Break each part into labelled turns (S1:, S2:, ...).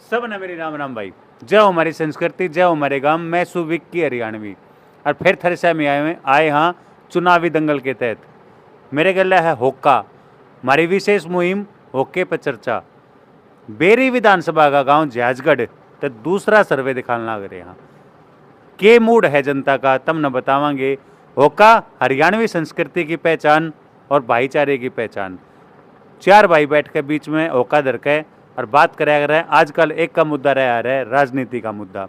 S1: सब ने मेरी राम राम भाई। जय हो हमारी संस्कृति, जय हो हमारे गांव। मैं सुविक्की हरियाणवी और फिर थरसा में आए हाँ चुनावी दंगल के तहत। मेरे गले है होक्का, हमारी विशेष मुहिम होक्के पर चर्चा। बेरी विधानसभा का गांव जहाजगढ़ तो दूसरा सर्वे दिखाने लग रहे हैं। के मूड है जनता का तब न बतावांगे। होक्का हरियाणवी संस्कृति की पहचान और भाईचारे की पहचान। चार भाई बैठ के बीच में होक्का धरके और बात कराया रहे। आजकल एक का मुद्दा रहा है राजनीति का मुद्दा।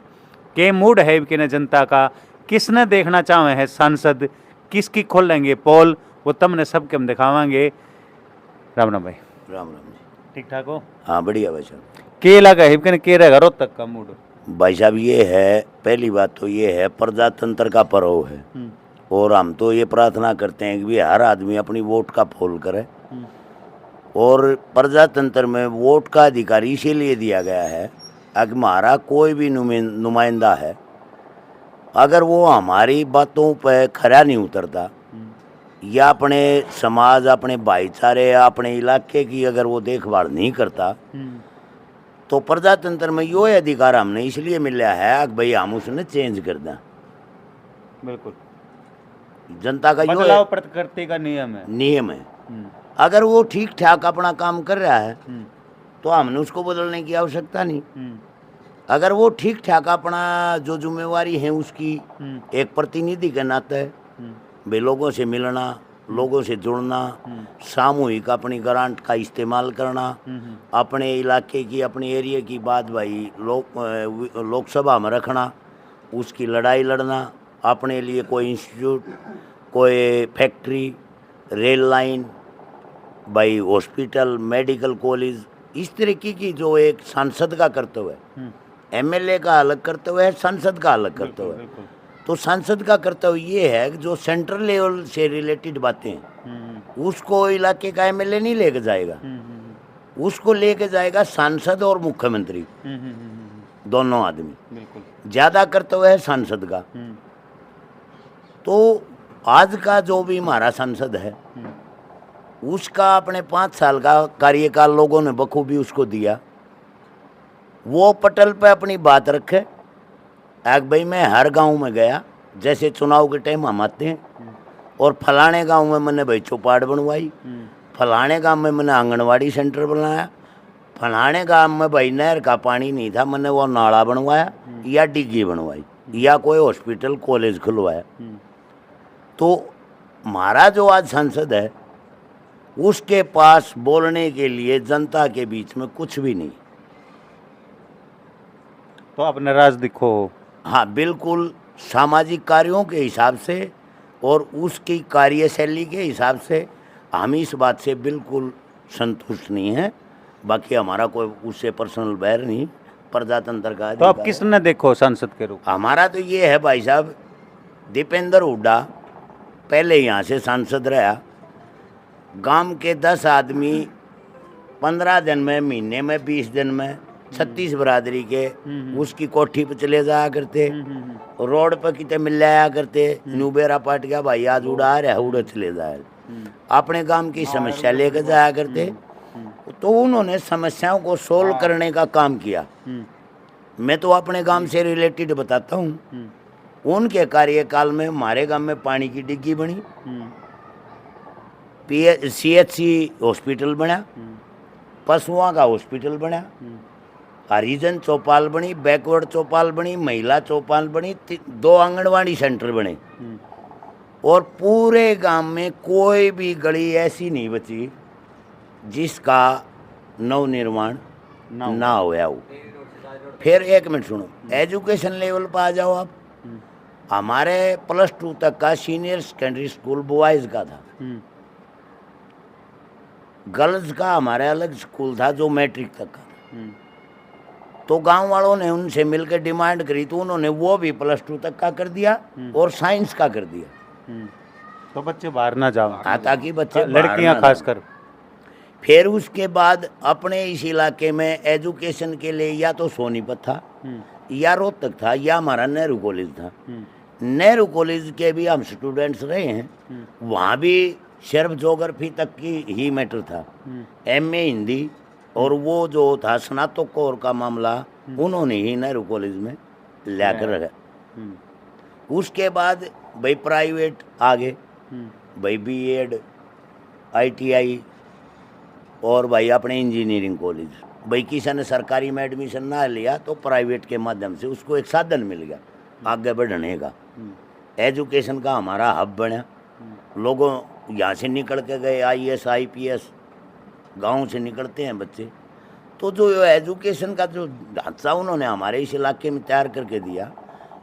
S1: के मूड है कि न जनता का, किसने देखना चाहे है सांसद, किसकी खोल लेंगे पोल, वो तमने सबके हम दिखावांगे। राम राम भाई।
S2: राम राम जी।
S1: ठीक ठाक हो?
S2: हाँ बढ़िया भाई साहब।
S1: के लगा है कि के रहेगा रोज तक का मूड?
S2: भाई साहब ये है, पहली बात तो ये है प्रजातंत्र का पर्व है और हम तो ये प्रार्थना करते हैं कि भी हर आदमी अपनी वोट का पोल करे। और प्रजातंत्र में वोट का अधिकार इसीलिए दिया गया है कि हमारा कोई भी नुमाइंदा है, अगर वो हमारी बातों पर खरा नहीं उतरता या अपने समाज, अपने भाईचारे या अपने इलाके की अगर वो देखभाल नहीं करता, तो प्रजातंत्र में यो अधिकार हमने इसलिए मिला है कि भाई हम उसने चेंज कर दें।
S1: बिल्कुल,
S2: जनता का
S1: बदलाव प्रकृति का नियम है।
S2: अगर वो ठीक ठाक अपना काम कर रहा है तो हमने उसको बदलने की आवश्यकता नहीं। अगर वो ठीक ठाक अपना जो जिम्मेवारी है उसकी एक प्रतिनिधि के नाते भाई लोगों से मिलना, लोगों से जुड़ना, सामूहिक अपनी ग्रांट का इस्तेमाल करना, अपने इलाके की, अपने एरिया की बात भाई लोकसभा में रखना, उसकी लड़ाई लड़ना, अपने लिए कोई इंस्टीट्यूट, कोई फैक्ट्री, रेल लाइन, भाई हॉस्पिटल, मेडिकल कॉलेज, इस तरीके की जो एक सांसद का कर्तव्य है। एमएलए का अलग कर्तव्य है, सांसद का अलग कर्तव्य है। तो सांसद का कर्तव्य ये है कि जो सेंट्रल लेवल से रिलेटेड बातें हैं उसको इलाके का एमएलए नहीं लेके जाएगा, उसको लेके जाएगा सांसद और मुख्यमंत्री, दोनों आदमी। ज़्यादा कर्तव्य है सांसद का। तो आज का जो भी हमारा सांसद है उसका अपने 5 साल का कार्यकाल लोगों ने बखूबी उसको दिया। वो पटल पे अपनी बात रखे। एक भाई मैं हर गांव में गया, जैसे चुनाव के टाइम हम आते हैं, और फलाने गांव में मैंने भाई चौपाट बनवाई, फलाने गांव में मैंने आंगनवाड़ी सेंटर बनाया, फलाने गांव में भाई नहर का पानी नहीं था, मैंने वो नाला बनवाया या डिग्गी बनवाई या कोई हॉस्पिटल कॉलेज खुलवाया। तो हमारा जो आज सांसद है उसके पास बोलने के लिए जनता के बीच में कुछ भी नहीं।
S1: तो आप नाराज दिखो?
S2: हाँ बिल्कुल, सामाजिक कार्यों के हिसाब से और उसकी कार्यशैली के हिसाब से हम इस बात से बिल्कुल संतुष्ट नहीं हैं। बाकी हमारा कोई उससे पर्सनल बैर नहीं, प्रजातंत्र का।
S1: तो आप किसने देखो सांसद के रूप?
S2: हमारा तो ये है भाई साहब, दीपेंद्र हुड्डा पहले यहाँ से सांसद रहा। गांव के 10 आदमी 15 दिन में, महीने में, 20 दिन में 36 बरादरी के उसकी कोठी पे चले जाया करते, रोड पर कितने मिल जाया करते। न्यूबेरा पाट गया भाई आज उड़ा रहा, उड़े चले जाए, अपने गांव की समस्या लेकर जाया करते। तो उन्होंने समस्याओं को सोल्व करने का काम किया। मैं तो अपने गांव से रिलेटेड बताता हूँ। उनके कार्यकाल में हमारे गांव में पानी की डिग्गी बनी, CHC हॉस्पिटल बना, पशुओं का हॉस्पिटल बना, हरिजन चौपाल बनी, बैकवर्ड चौपाल बनी, महिला चौपाल बनी, 2 आंगनवाड़ी सेंटर बने। और पूरे गांव में कोई भी गली ऐसी नहीं बची जिसका नवनिर्माण ना होया हो। फिर एक मिनट सुनो, एजुकेशन लेवल पर आ जाओ आप। हमारे +2 तक का सीनियर सेकेंडरी स्कूल बॉयज़ का था, गर्ल्स का हमारे अलग स्कूल था जो मैट्रिक तक का था। तो गांव वालों ने उनसे मिलकर डिमांड करी तो उन्होंने वो भी +2 तक का कर दिया और साइंस का कर दिया।
S1: तो बच्चे बाहर ना जाओ।
S2: हाँ, ताकि बच्चे,
S1: लड़कियां खासकर।
S2: फिर उसके बाद अपने इस इलाके में एजुकेशन के लिए या तो सोनीपत था या रोहतक था या हमारा नेहरू कॉलेज था। नेहरू कॉलेज के भी हम स्टूडेंट्स रहे हैं, वहाँ भी सिर्फ ज्योग्राफी तक की ही मैटर था। MA हिंदी, और वो जो था स्नातकोत्तर का मामला उन्होंने ही नेहरू कॉलेज में ला कर रखा। उसके बाद भाई प्राइवेट आगे, भाई बीएड, आईटीआई और भाई अपने इंजीनियरिंग कॉलेज। भाई किसी ने सरकारी में एडमिशन ना लिया तो प्राइवेट के माध्यम से उसको एक साधन मिल गया आगे बढ़ने का। एजुकेशन का हमारा हब बना। लोगों यहाँ से निकल के गए आईएएस आईपीएस, गांव से निकलते हैं बच्चे। तो जो एजुकेशन का जो ढांचा उन्होंने हमारे इस इलाके में तैयार करके दिया,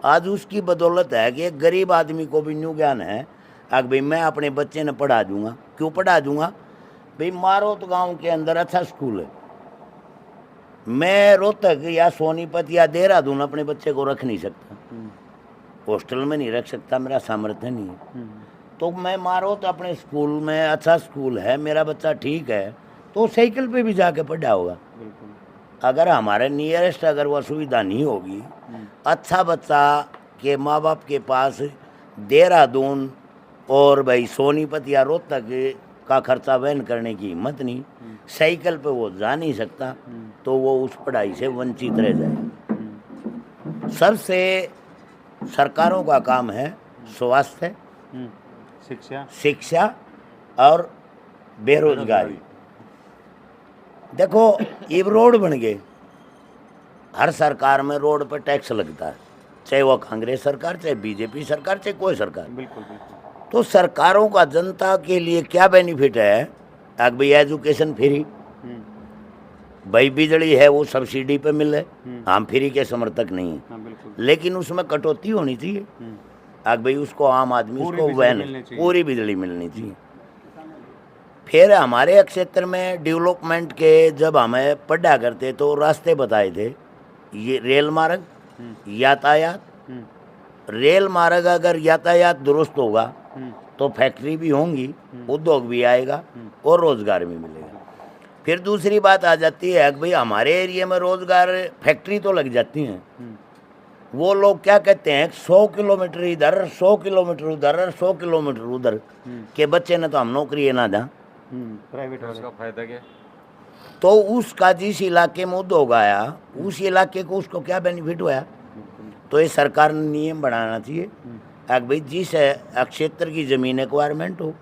S2: आज उसकी बदौलत है कि एक गरीब आदमी को भी न्यू ज्ञान है कि भाई मैं अपने बच्चे ने पढ़ा दूंगा। क्यों पढ़ा दूंगा? भाई मारोत गांव के अंदर अच्छा स्कूल है, मैं रोहतक या सोनीपत या देहरादून अपने बच्चे को रख नहीं सकता, हॉस्टल में नहीं रख सकता, मेरा सामर्थ्य नहीं है। तो मैं मारोत अपने स्कूल में, अच्छा स्कूल है, मेरा बच्चा ठीक है, तो साइकिल पे भी जाके पढ़ा होगा। अगर हमारे नियरेस्ट अगर वह सुविधा नहीं होगी, अच्छा बच्चा के माँ बाप के पास देहरादून और भाई सोनीपत या रोहतक का खर्चा वहन करने की हिम्मत नहीं, साइकिल पे वो जा नहीं सकता, तो वो उस पढ़ाई से वंचित रह जाए। सबसे सरकारों का काम है स्वास्थ्य, शिक्षा और बेरोजगारी। देखो ये रोड बन गए, हर सरकार में रोड पर टैक्स लगता है, चाहे वो कांग्रेस सरकार, चाहे बीजेपी सरकार, चाहे कोई सरकार।
S1: बिल्कुल बिल्कुल।
S2: तो सरकारों का जनता के लिए क्या बेनिफिट है? अगर भाई एजुकेशन फ्री, भाई बिजली है वो सब्सिडी पे मिले, हम फ्री के समर्थक नहीं हैं, लेकिन उसमें कटौती होनी चाहिए। अगर भाई उसको आम आदमी उसको वहन पूरी बिजली मिलनी चाहिए। फिर हमारे क्षेत्र में डेवलपमेंट के जब हमें पढ़ा करते तो रास्ते बताए थे, ये रेल मार्ग, यातायात। रेल मार्ग अगर यातायात दुरुस्त होगा तो फैक्ट्री भी होंगी, उद्योग भी आएगा और रोजगार भी मिलेगा। फिर दूसरी बात आ जाती है कि भाई हमारे एरिया में रोजगार, फैक्ट्री तो लग जाती हैं, वो लोग क्या कहते हैं 100 किलोमीटर इधर, 100 किलोमीटर उधर, 100 किलोमीटर उधर के बच्चे ने तो हम नौकरी ना दें,
S1: प्राइवेट
S3: उसका फायदा क्या?
S2: तो उसका जिस इलाके में उद्योग आया उस इलाके को उसको क्या बेनिफिट हुआ? तो ये सरकार ने नियम बनाना चाहिए कि भाई जिस क्षेत्र की जमीन एक्वायरमेंट हो,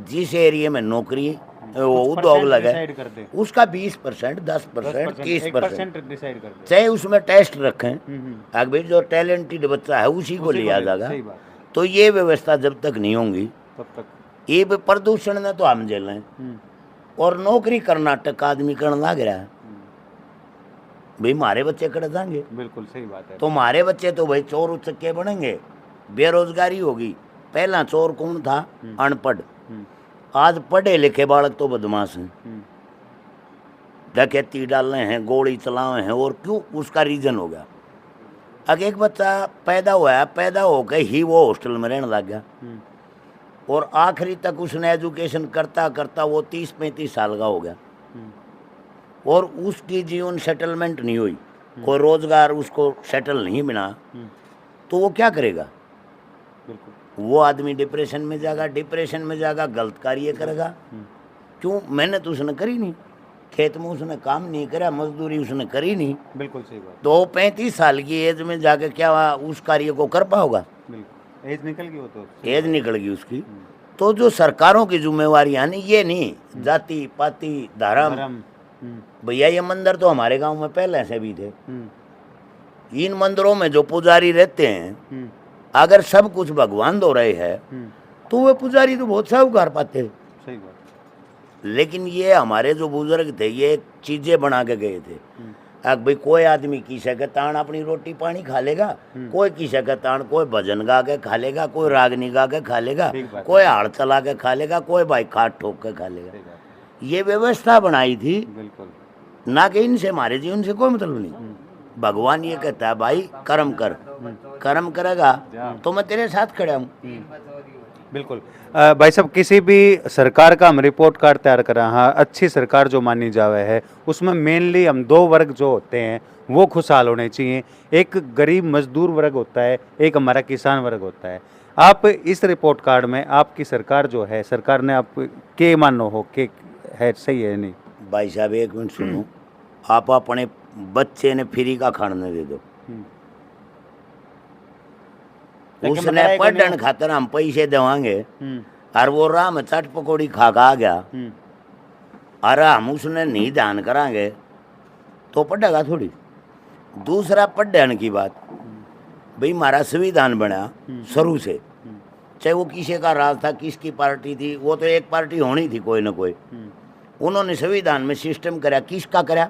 S2: जिस एरिया में नौकरी वो उद्योग लगे, उसका 20%, 10%, 30%
S1: डिसाइड कर दे,
S2: चाहे उसमें टेस्ट रखें, अगर भाई जो टैलेंटेड बच्चा है उसी को लिया जाएगा। तो ये व्यवस्था जब तक नहीं होंगी
S1: तब तक
S2: ये प्रदूषण ने तो हम झेलें, और नौकरी कर्नाटक का आदमी करने लग रहा है, भाई हमारे बच्चे कर जाएंगे।
S1: बिल्कुल सही बात है।
S2: तो हमारे बच्चे तो भाई चोर उचक्के बनेंगे, बेरोजगारी होगी। पहला चोर कौन था? अनपढ़। आज पढ़े लिखे बालक तो बदमाश हैं, डकैती डाल रहे हैं, गोली चलाए हैं। और क्यों? उसका रीजन हो गया, अगर एक बच्चा पैदा हुआ है, पैदा होकर ही वो हॉस्टल में रहने लग गया, और आखिरी तक उसने एजुकेशन करता करता वो 30-35 साल का हो गया, और उसकी जीवन सेटलमेंट नहीं हुई, कोई रोजगार उसको सेटल नहीं मिला, तो वो क्या करेगा? वो आदमी डिप्रेशन में जाएगा, डिप्रेशन में जाएगा, गलत कार्य करेगा। क्यों? मेहनत उसने करी नहीं, खेत में उसने काम नहीं करा, मजदूरी उसने करी नहीं।
S1: बिल्कुल सही बात।
S2: तो 35 साल की एज में जाके क्या उस कार्य को कर पाओगा?
S1: एज निकल गई, वो तो
S2: एज निकल गई उसकी। तो जो सरकारों की जिम्मेवारी यानी ये नहीं जाति पाति धर्म, भैया ये मंदिर तो हमारे गांव में पहले से भी थे। इन मंदिरों में जो पुजारी रहते हैं, अगर सब कुछ भगवान दो रहे हैं तो वे पुजारी तो बहुत साहूकार पाते हैं।
S1: सही बात।
S2: लेकिन ये हमारे जो बुजुर्ग थे ये चीजें बना के गए थे। अब भाई कोई आदमी किसी के तान अपनी रोटी पानी खा लेगा, कोई किसी के तान कोई भजन गा के खा लेगा, कोई रागनी गा के खा लेगा, कोई हाड़ चला के खा लेगा, कोई भाई खाट ठोक के खा लेगा। ये व्यवस्था बनाई थी,
S1: बिल्कुल
S2: ना कि इनसे हमारे जीवन से कोई मतलब नहीं। भगवान ये कहता है भाई कर्म कर, कर्म करेगा तो मैं तेरे साथ खड़ा हूँ।
S1: बिल्कुल। भाई साहब, किसी भी सरकार का हम रिपोर्ट कार्ड तैयार करा, हाँ अच्छी सरकार जो मानी जावे है, उसमें मेनली हम 2 वर्ग जो होते हैं वो खुशहाल होने चाहिए। एक गरीब मजदूर वर्ग होता है, एक हमारा किसान वर्ग होता है। आप इस रिपोर्ट कार्ड में आपकी सरकार जो है, सरकार ने आप के मानो हो कि है सही है नहीं?
S2: भाई साहब एक मिनट सुनो, आप अपने बच्चे ने फ्री का खाने दे दो,
S1: लेकिन
S2: उसने
S1: बताया कि
S2: पढ़ने
S1: नहीं।
S2: खातर हम पैसे देवांगे और वो राह में चट पकौड़ी खा आ गया और हम उसने नहीं ध्यान करांगे तो पढ़ेगा थोड़ी। दूसरा पढ़ने की बात, भाई हमारा संविधान बना शुरू से, चाहे वो किसी का राज था, किसकी पार्टी थी, वो तो एक पार्टी होनी थी कोई ना कोई। उन्होंने संविधान में सिस्टम कराया, किसका कराया?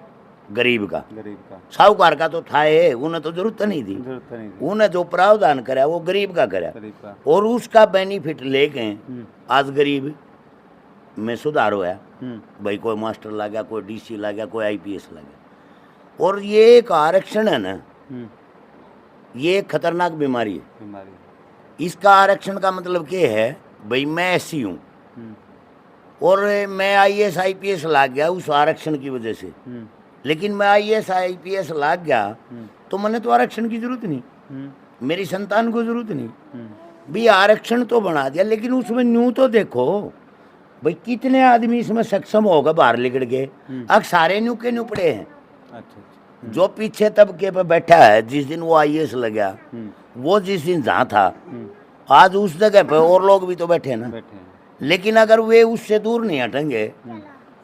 S2: गरीब का।
S1: गरीब का
S2: साहूकार का तो था है, उन्हें तो जरूरत नहीं थी।
S1: जरूरत नहीं थी।
S2: उन्हें जो प्रावधान कराया वो गरीब का कराया,
S1: गरीब का।
S2: और उसका बेनिफिट लेके आज गरीब में सुधार हुआ। भाई कोई मास्टर ला गया, कोई डीसी ला गया, कोई आईपीएस ला गया। और ये एक आरक्षण है ना, ये एक खतरनाक बीमारी है।
S1: बीमारी।
S2: इसका आरक्षण का मतलब क्या है? भाई मैं एससी हूँ और मैं आईएएस आईपीएस लाग गया उस आरक्षण की वजह से, लेकिन मैं आईएएस आईपीएस लाग गया तो मैंने तो आरक्षण की जरूरत नहीं, मेरी संतान को जरूरत नहीं। भी आरक्षण तो बना दिया, लेकिन उसमें न्यू तो देखो भाई कितने आदमी इसमें सक्षम होगा बाहर निकल के। अब सारे न्यू के न्यू पड़े हैं।
S1: अच्छा।
S2: जो पीछे तबके पे बैठा है, जिस दिन वो आईएएस लगा, वो जिस दिन जहाँ था, आज उस जगह पे और लोग भी तो बैठे हैं ना।
S1: बैठे हैं।
S2: लेकिन अगर वे उससे दूर नहीं हटेंगे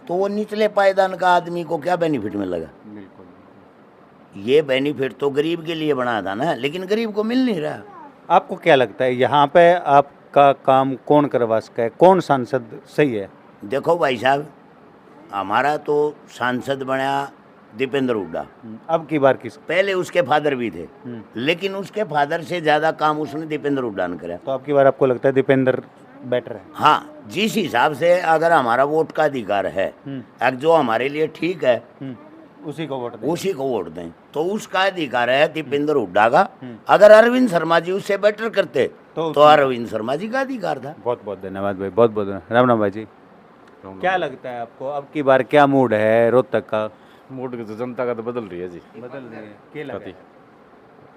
S2: तो वो निचले पायदान का आदमी को क्या बेनिफिट मिलेगा?
S1: बिल्कुल।
S2: ये बेनिफिट तो गरीब के लिए बना था ना, लेकिन गरीब को मिल नहीं रहा।
S1: आपको क्या लगता है यहाँ पे आपका काम कौन करवा सका है, कौन सांसद सही है?
S2: देखो भाई साहब, हमारा तो सांसद बना दीपेंद्र हुड्डा।
S1: अब की बार किस?
S2: पहले उसके फादर भी थे, लेकिन उसके फादर से ज्यादा काम उसने दीपेंद्र हुड्डा ने करा।
S1: तो अब की बार आपको लगता है दीपेंद्र बेटर है?
S2: हाँ, जिस हिसाब से अगर हमारा वोट का अधिकार है, अगर जो हमारे लिए ठीक है
S1: उसी को वोट दें।
S2: उसी को वोट दें, तो उसका अधिकार है दीपेंद्र हुड्डा का। अगर अरविंद शर्मा जी उससे बेटर करते तो अरविंद शर्मा जी का अधिकार था।
S1: बहुत बहुत धन्यवाद भाई, बहुत बहुत धन्यवाद। राम राम भाई जी, क्या लगता है आपको अब की बार क्या मूड है रोहतक का?
S3: मूड की तो जनता का तो बदल रही है जी।
S1: बदल रही है, क्या लगा है?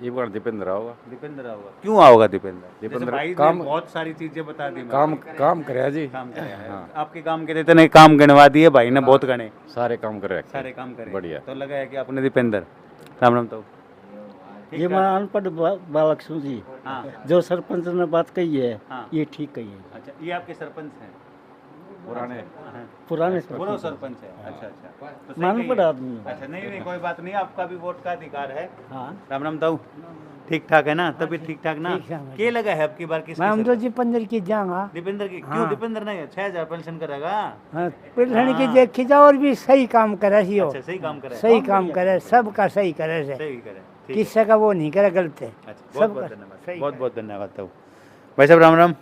S3: ये बार दीपेंद्र आओगा।
S1: दीपेंद्र आओगा? क्यों आओगा दीपेंद्र?
S3: दीपेंद्र
S1: जैसे भाई ने
S3: काम-
S1: बहुत सारी चीजें बता दी।
S3: काम करे जी,
S1: काम कराया है। आपके काम के इतने काम गिनवा दिए भाई ने, बहुत गणे,
S3: सारे काम करे।
S1: सारे काम करे।
S3: बढ़िया।
S1: तो लगा है कि आपने दीपेंद्र। राम राम। तो
S4: ये मैं अनपढ़ बालक हूँ जी।
S1: हाँ।
S4: जो सरपंच ने बात कही है,
S1: हाँ।
S4: ये ठीक कही है।
S1: अच्छा, ये आपके सरपंच हैं?
S3: पुराने
S4: पुराने
S1: पूरा
S4: सरपंच
S1: सरपंच है। अच्छा अच्छा, तो सही
S4: मैं
S1: कही
S4: अनपढ़
S1: है।
S4: आदमी हूँ।
S1: अच्छा, नहीं नहीं कोई बात नहीं, आपका भी वोट का अधिकार है।
S4: हाँ।
S1: राम राम ताऊ, ठीक ठाक है ना? तभी ठीक ठाक ना?
S4: ठीक है।
S1: के लगा है अब की बार किसकी?
S4: मैं हम तो
S1: सरकार?
S4: जी पंजर की जाऊंगा।
S1: दीपेंद्र की? क्यों
S4: हाँ।
S1: दीपेंद्र नहीं? 6,000 पेंशन करेगा।
S4: पिलहन की देखी जाओ और भी सही काम करे सी हो।
S1: अच्छा, सही काम करे।
S4: सही काम करे, सबका सही करे से,
S1: सही करे, ठीक है।
S4: किसी का वो नहीं करे गलत है।
S1: अच्छा, बहुत
S4: सबका
S1: बहुत धन्यवाद,
S4: सही
S1: बहुत बहुत धन्यवाद ताऊ। भाई साहब राम राम,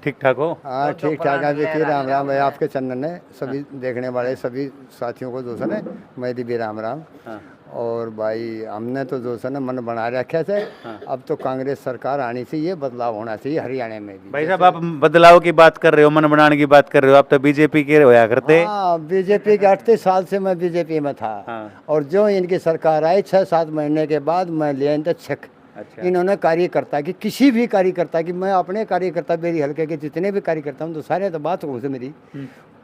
S1: ठीक ठाक हो?
S5: हाँ ठीक ठाक है। देखिए राम राम भाई, आपके चंदन है सभी देखने वाले सभी साथियों को जो है ना, मैं भी राम राम।
S1: हाँ।
S5: और भाई हमने तो जो है ना मन बना रखे थे। अब तो कांग्रेस सरकार आनी चाहिए, बदलाव होना चाहिए हरियाणा में भी।
S1: भाई साहब आप बदलाव की बात कर रहे हो, मन बनाने की बात कर रहे हो, आप तो बीजेपी के होया करते।
S5: हाँ, बीजेपी के 38 साल से मैं बीजेपी में था।
S1: हाँ।
S5: और जो इनकी सरकार आई 6-7 महीने के बाद मैं ले आया चेक।
S1: अच्छा।
S5: इन्होंने कार्यकर्ता की, किसी भी कार्यकर्ता की, मैं अपने कार्यकर्ता मेरी हल्के के जितने भी कार्यकर्ता हूँ तो सारे तो बात हो मेरी,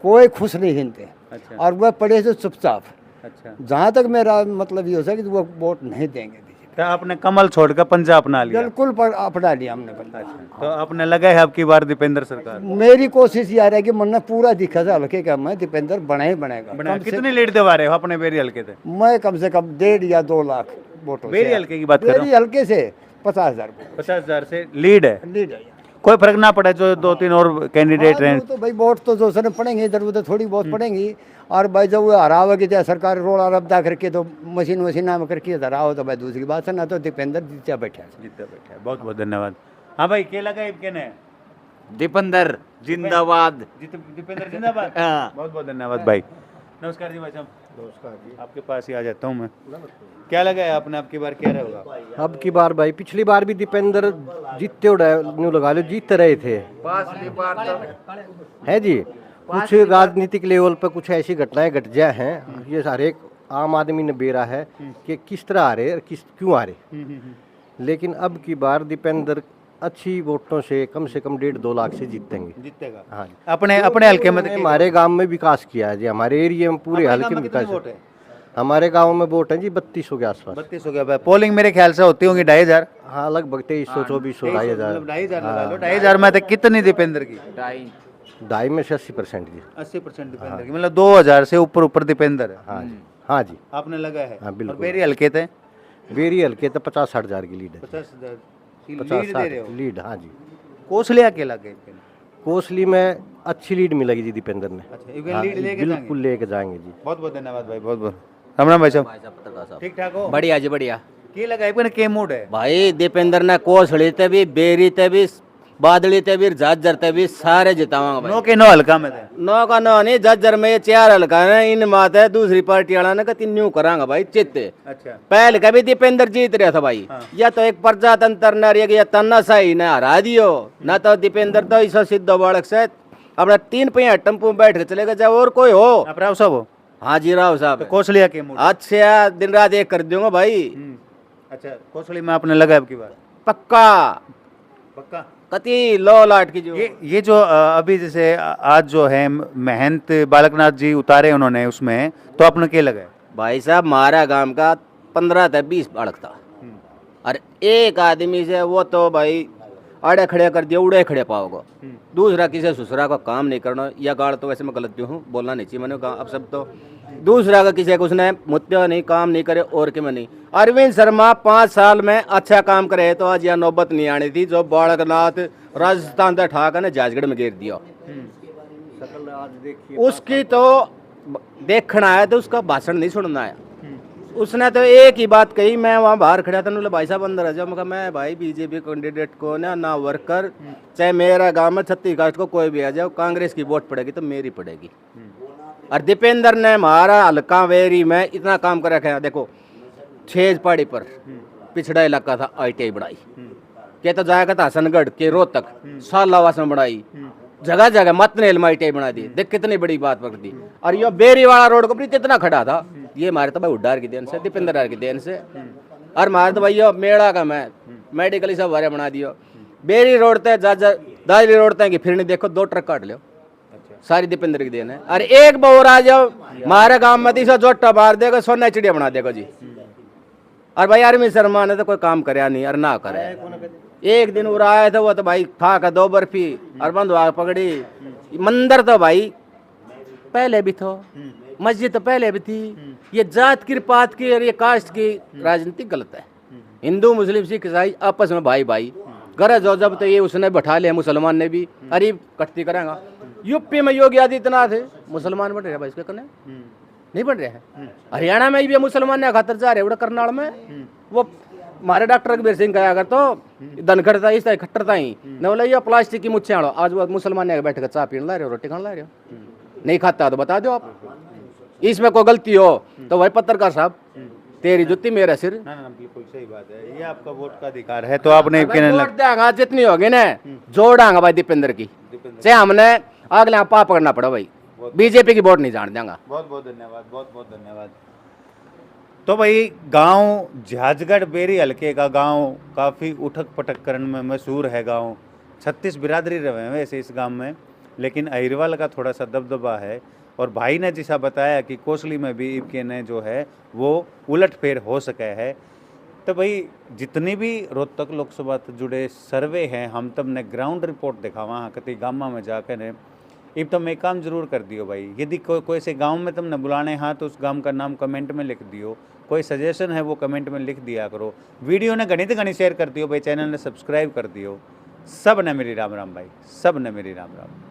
S5: कोई खुश नहीं हिंदते।
S1: अच्छा।
S5: और वह पड़े जो चुपचाप।
S1: अच्छा,
S5: जहाँ तक मेरा मतलब ये हो सके कि वो वोट नहीं देंगे बीजेपी।
S1: तो आपने कमल छोड़कर पंजाब अपना लिया?
S5: बिल्कुल पर अपना लिया हमने बंदा।
S1: तो आपने लगा है अब की बार दीपेंद्र सरकार?
S5: मेरी कोशिश ये आ रहा है कि मन पूरा दिखा था हल्के का, मैं दीपेंद्र बना ही बनेगा।
S1: बना
S5: कम से-
S1: कितने लीड दिवा रहे हो अपने बेरी हल्के थे?
S5: मैं कम से कम 1.5 या 2 लाख वोटों
S1: बेरी
S5: से-
S1: हल्के की बात कर रहा हूँ।
S5: बेरी हल्के से 50,000
S1: 50,000 से लीड है,
S5: लीड है।
S1: कोई फर्क ना पड़े जो 2-3 और कैंडिडेट
S5: हाँ,
S1: हैं।
S5: तो भाई वोट तो जो सर पड़ेंगे इधर उधर थोड़ी बहुत पड़ेंगी। और भाई जब वो हरावा की सरकार रोड़ा रब्दा करके तो मशीन नाम करके हराओ तो भाई दूसरी बात है ना। तो दीपेंद्र जीता बैठा है।
S1: जीता बैठा है, बहुत बहुत धन्यवाद। हाँ भाई, के लगा इनके ने?
S6: दीपेंद्र जिंदाबाद।
S1: दीपेंद्र जिंदाबाद।
S6: हाँ।
S1: बहुत बहुत धन्यवाद भाई। नमस्कार जी भाई साहब। नमस्कार जी। आपके पास ही आ जाता हूँ मैं। क्या लगा है आपने अब की बार क्या रहेगा?
S7: अब की बार भाई, पिछली बार भी दीपेंद्र जीतते न्यू लगा लो जीतते रहे थे है जी। कुछ राजनीतिक लेवल पर कुछ ऐसी घटनाएं घट जाए हैं, ये सारे आम आदमी ने बेरा है कि किस तरह आ रहे और किस क्यों आ रहे। लेकिन अब की बार दीपेंद्र अच्छी वोटों से कम 1.5-2 लाख से जीतेंगे।
S1: जीतेगा।
S7: हाँ जी।
S1: अपने अपने हल्के में
S7: हमारे गांव में विकास किया है जी, हमारे एरिया में पूरे हल्के में विकास
S1: वोट
S7: है।
S1: है?
S7: हमारे गांव में वोट है जी 3200 के आसपास।
S1: 32 हो गया। पोलिंग मेरे ख्याल से होती होंगी 2500।
S7: हाँ लगभग 2300 2400 2,500।
S1: 2,500 लगा लो। 2,500 में तो कितनी दीपेंद्र की?
S7: ढाई में से 80% जी।
S1: 80% दीपेंद्र की, मतलब 2,000 से ऊपर दीपेंद्र है।
S7: हाँ जी। हाँ जी।
S1: आपने लगा है?
S7: हाँ, बिल्कुल।
S1: और मेरी हल्के थे
S7: बेरी हल्के तो 50-60 हजार की लीड है।
S1: 50,000 की
S7: 50
S1: लीड दे रहे हो।
S7: लीड, हाँ जी।
S1: कोसलिया के लगे?
S7: कोसली में अच्छी लीड मिलेगी जी दीपेंद्र ने।
S1: अच्छा, ये
S7: हाँ,
S1: लीड लेके जाएंगे?
S7: बिल्कुल लेके जाएंगे जी।
S1: बहुत बहुत धन्यवाद भाई, बहुत बहुत। राम राम भाई साहब, ठीक ठाक हो?
S6: बढ़िया जी बढ़िया
S1: की लगा है के मूड है?
S6: भाई दीपेंद्र ने कोसड़ी ते भी बेरी ते भी बादली ते भी झज्जर ते भी सारे जितावांगे भाई।
S1: नो के नो हल्का में थे।
S6: नौ का नौ नहीं, झज्जर में ये 4 हल्का है, इन मात है दूसरी पार्टी वाला ने कति न्यू करांगा भाई चित्ते।
S1: अच्छा,
S6: पहले कभी दीपेंद्र जीत रहा था भाई। या तो एक प्रजातंत्र न रही, या तन्नाशाही ने हरा दियो, न तो दीपेंद्र तो ऐसा सिद्ध बालक से अपना 3 पहिया टेम्पो में बैठ के चलेगा, चाहे और कोई हो।
S1: आप राव साहब हो?
S6: हाँ जी राव साहब।
S1: तो कोसलिया के मूड?
S6: अच्छा दिन रात एक कर दूंगा भाई
S1: अच्छा, कोसली में आपने लगा अब की बार?
S6: पक्का
S1: पक्का।
S6: कति लो लाट की जो
S1: ये जो अभी जैसे आज जो है महंत बालकनाथ जी उतारे उन्होंने, उसमें तो आपने क्या लगा है?
S6: भाई साहब हमारा गांव का 15 से 20 बालक था, और एक आदमी से वो तो भाई आड़े खड़े कर दिया, उड़े खड़े पाओगे। दूसरा किसी ससुरा का काम नहीं करना, या गाड़ तो वैसे मैं गलत भी हूँ, बोलना नहीं चाहिए मैंने कहा। अब सब तो दूसरा का किसी को उसने मुद्दा नहीं, काम नहीं करे और के में नहीं। अरविंद शर्मा 5 साल में अच्छा काम करे तो आज यह नौबत नहीं आनी थी जो बालकनाथ राजस्थान से ठाकर ने जाजगढ़ में घेर दिया। उसकी तो देखना है तो उसका भाषण नहीं सुनना है। उसने तो एक ही बात कही, मैं वहाँ बाहर खड़ा था, बोले भाई साहब अंदर आ जाओ। मैं कहा मैं भाई बीजेपी कैंडिडेट को ना वर्कर, चाहे मेरा गांव में 36 कास्ट को कोई भी आ जाओ, कांग्रेस की वोट पड़ेगी तो मेरी पड़ेगी। और दीपेंद्र ने हमारा हल्का वेरी में इतना काम कर रखा है। देखो 6 पहाड़ी पर पिछड़ा इलाका था, ITI बढ़ाई के तो जाएगा था हसनगढ़ के रोहतक, सालावास में बढ़ाई, जगह जगह मतनेल में ITI बना दी। देख कितनी बड़ी बात पकड़ दी। और ये बेरी वाला रोड को इतना खड़ा था, ये हमारे तो भाई उड्डार की देन से, दीपेंद्र की देन से। और हमारे तो भैया मेड़ा का मैं मेडिकल ही सब वारे बना दियो। बेरी रोड तय दादरी रोड तय की फिर नहीं देखो 2 ट्रक काट लो, सारी दीपेंद्र की देन है। और एक बोर आ जाओ हमारे गांव में तीसरा जोटा बार देगा, सोना चिड़िया बना देगा जी। और भाई अरविंद शर्मा ने तो कोई काम कराया नहीं और ना करे। एक दिन उड़ा आया था वो तो भाई खा का 2 बर्फी और बंधवा पकड़ी। मंदिर तो भाई पहले भी था, मस्जिद तो पहले भी थी। ये जात की पात की और ये कास्ट की राजनीति गलत है। हिंदू मुस्लिम सिख ईसाई आपस में भाई भाई गरज हो जब तो ये उसने बैठा लिया, मुसलमान ने भी अरे कटती करेगा। यूपी में योगी आदित्यनाथ है, मुसलमान बन रहे भाई, इसके कने नहीं बन रहे हैं। हरियाणा में भी मुसलमान ने खातर जा रहे हैं। करनाल में वो हमारे डॉक्टर कबीर सिंह कहा कर तो धनखड़ था, इस तरह खट्टर था ही न, बोला ये प्लास्टिक की मुच्छे आड़ो। आज वो मुसलमान ने बैठ कर चाय पीने ला रहे हो, रोटी खाने ला रहे हो, नहीं खाता तो बता दो आप। इसमें कोई गलती हो तो भाई पत्रकार साहब तेरी जुत्ती मेरा सिर।
S1: ना ना बिल्कुल सही बात है, ये आपका वोट का अधिकार है। तो आपने
S6: वोट देंगा जितनी होगी ना जोड़ांगा भाई दीपेंद्र की, चाहे हमने अगले पाप करना पड़ा भाई, बीजेपी की वोट नहीं जान देंगे।
S1: बहुत बहुत धन्यवाद, बहुत बहुत धन्यवाद। तो भाई गांव झाजगढ़ बेरी हल्के का गांव काफ़ी उठक पटक करने में मशहूर है गांव। 36 बिरादरी रहे हैं वैसे इस गांव में, लेकिन अहिरवाल का थोड़ा सा दबदबा है। और भाई ने जैसा बताया कि कोसली में भी इनके ने जो है वो उलटफेर हो सके है। तो भाई जितनी भी रोहतक लोकसभा से जुड़े सर्वे हैं, हम तमने ग्राउंड रिपोर्ट दिखा वहाँ कति गामा में जाकर है। अब तुम एक काम जरूर कर दियो भाई, यदि कोई से गांव में तुमने बुलाने हाँ तो उस गांव का नाम कमेंट में लिख दियो, कोई सजेशन है वो कमेंट में लिख दिया करो। वीडियो ने घनी तो घनी शेयर कर दियो भाई, चैनल ने सब्सक्राइब कर दियो। सब ने मेरी राम राम भाई, सब ने मेरी राम राम।